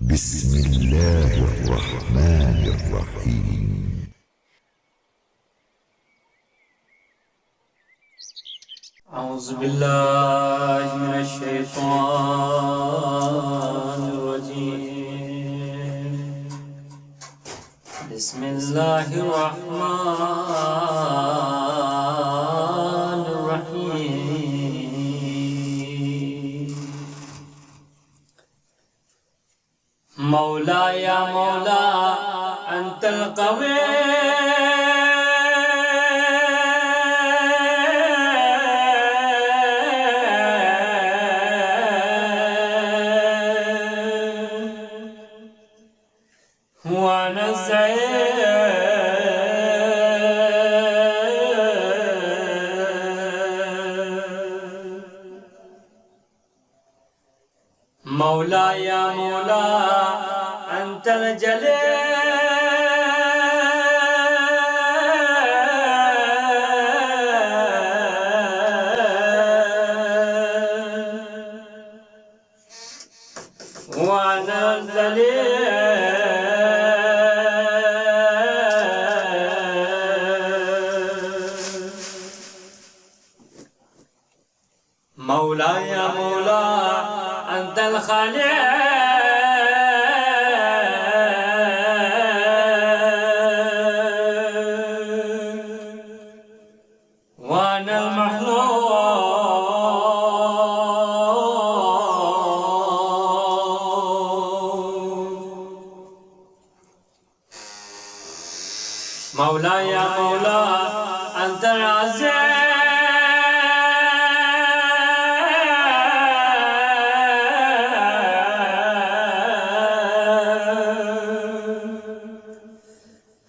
بسم الله الرحمن الرحيم. أعوذ بالله من الشيطان الرجيم. بسم الله الرحمن الرحيم. مولا يا مولا أنت القوي وأنا مولا يا مولا أنت الجليل وأنا مولا يا مولا أنت الخالق وأنا المخلوق. مولا يا مولا أنت العزيز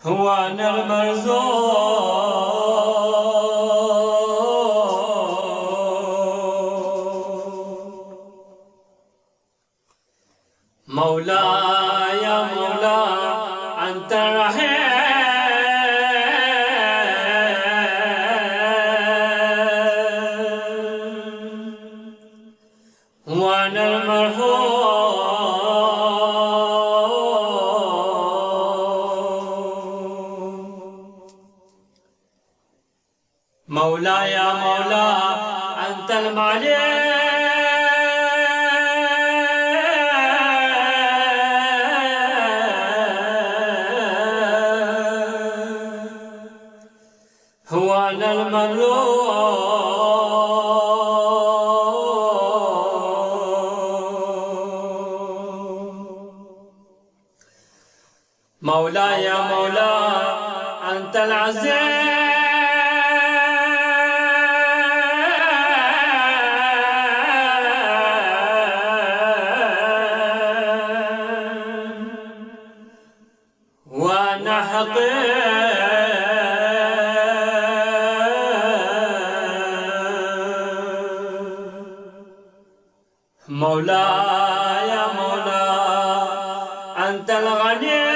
وأنا المرزوق. مولا يا مولا أنت الرحيم وأنا المرحوم. مولا يا مولا أنت المالك وأنا المملوك. مولا يا مولا أنت العزيز وأنا حقير مولا يا مولا أنت الغني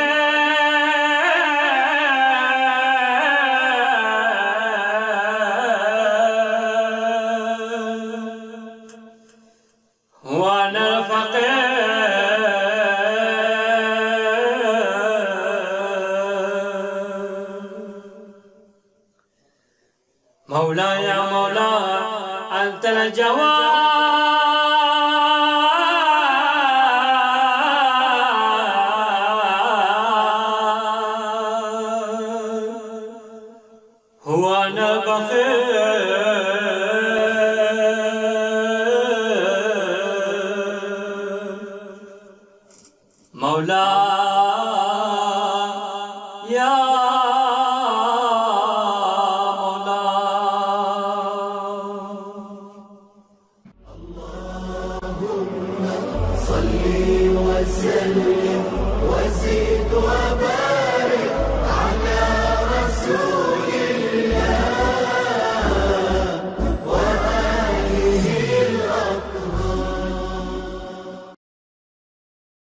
وأنا الفقير مولا يا مولا أنت الجواد وأنا البخيل مولا